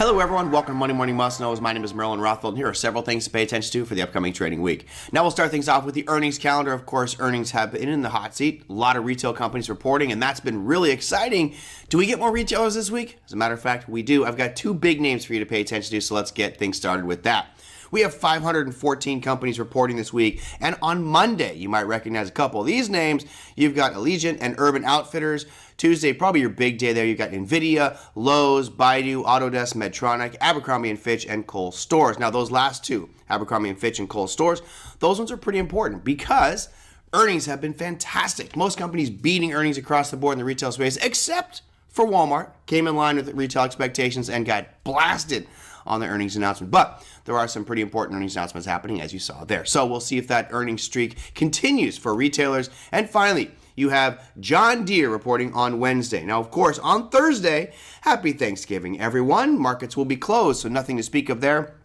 Hello everyone, welcome to Monday Morning Must Knows. My name is Merlin Rothfeld, and here are several things to pay attention to for the upcoming trading week. Now we'll start things off with the earnings calendar. Of course, earnings have been in the hot seat. A lot of retail companies reporting, and that's been really exciting. Do we get more retailers this week? As a matter of fact, we do. I've got two big names for you to pay attention to, so let's get things started with that. We have 514 companies reporting this week, and on Monday, you might recognize a couple of these names. You've got Allegiant and Urban Outfitters. Tuesday, probably your big day there. You've got Nvidia, Lowe's, Baidu, Autodesk, Medtronic, Abercrombie & Fitch, and Kohl Stores. Now, those last two, Abercrombie & Fitch and Kohl Stores, those ones are pretty important because earnings have been fantastic. Most companies beating earnings across the board in the retail space, except for Walmart, came in line with retail expectations and got blasted on the earnings announcement. But there are some pretty important earnings announcements happening, as you saw there. So we'll see if that earnings streak continues for retailers. And finally, you have John Deere reporting on Wednesday. Now, of course, on Thursday, happy Thanksgiving, everyone. Markets will be closed, so nothing to speak of there.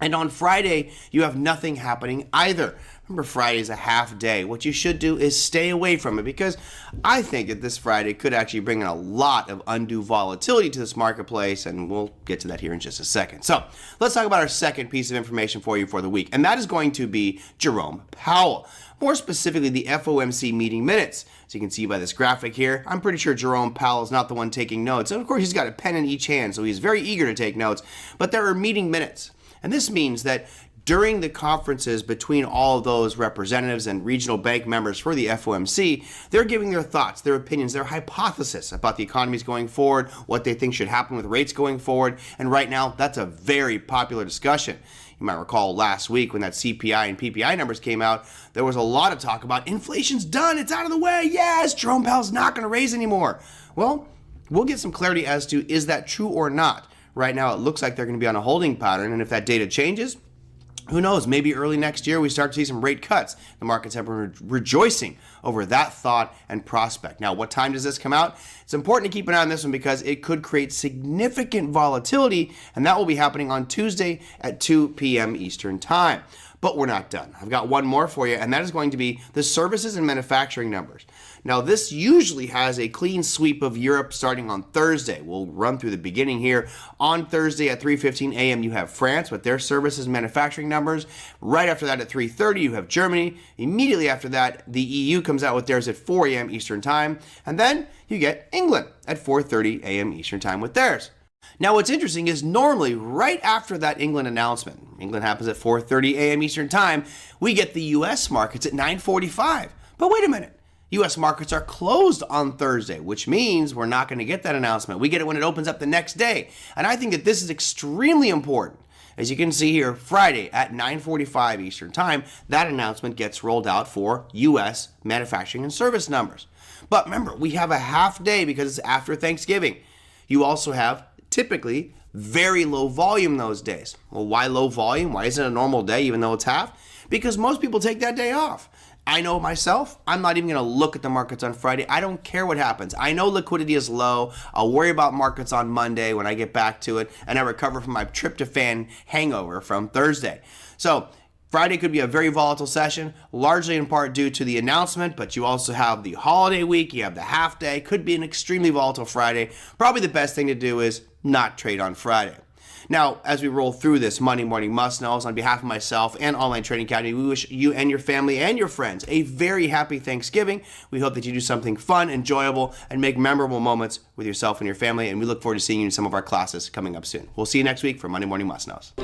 And on Friday, you have nothing happening either. Remember, Friday is a half day. What you should do is stay away from it because I think that this Friday could actually bring in a lot of undue volatility to this marketplace, and we'll get to that here in just a second. So let's talk about our second piece of information for you for the week, and that is going to be Jerome Powell. More specifically, the FOMC meeting minutes. As you can see by this graphic here, I'm pretty sure Jerome Powell is not the one taking notes. And of course, he's got a pen in each hand, so he's very eager to take notes. But there are meeting minutes. And this means that during the conferences between all of those representatives and regional bank members for the FOMC, they're giving their thoughts, their opinions, their hypothesis about the economies going forward, what they think should happen with rates going forward. And right now, that's a very popular discussion. You might recall last week when that CPI and PPI numbers came out, there was a lot of talk about inflation's done, it's out of the way, yes, Jerome Powell's not going to raise anymore. Well, we'll get some clarity as to is that true or not. Right now, it looks like they're going to be on a holding pattern, and if that data changes, who knows, maybe early next year we start to see some rate cuts. The markets have been rejoicing over that thought and prospect. Now, what time does this come out? It's important to keep an eye on this one because it could create significant volatility, and that will be happening on Tuesday at 2 p.m. Eastern Time. But we're not done. I've got one more for you, and that is going to be the services and manufacturing numbers. Now, this usually has a clean sweep of Europe starting on Thursday. We'll run through the beginning here. On Thursday at 3:15 a.m., you have France with their services and manufacturing numbers. Right after that at 3:30, you have Germany. Immediately after that, the EU comes out with theirs at 4 a.m. Eastern Time. And then you get England at 4:30 a.m. Eastern Time with theirs. Now, what's interesting is normally right after that England announcement, England happens at 4:30 a.m. Eastern Time, we get the U.S. markets at 9:45. But wait a minute. U.S. markets are closed on Thursday, which means we're not going to get that announcement. We get it when it opens up the next day. And I think that this is extremely important. As you can see here, Friday at 9:45 Eastern Time, that announcement gets rolled out for U.S. manufacturing and service numbers. But remember, we have a half day because it's after Thanksgiving. You also have typically very low volume those days. Well, why low volume? Why isn't it a normal day even though it's half? Because most people take that day off. I know myself, I'm not even going to look at the markets on Friday. I don't care what happens. I know liquidity is low. I'll worry about markets on Monday when I get back to it and I recover from my tryptophan hangover from Thursday. So Friday could be a very volatile session, largely in part due to the announcement, but you also have the holiday week, you have the half day, could be an extremely volatile Friday. Probably the best thing to do is not trade on Friday. Now, as we roll through this Monday Morning Must-Knows, on behalf of myself and Online Trading Academy, we wish you and your family and your friends a very happy Thanksgiving. We hope that you do something fun, enjoyable, and make memorable moments with yourself and your family, and we look forward to seeing you in some of our classes coming up soon. We'll see you next week for Monday Morning Must-Knows.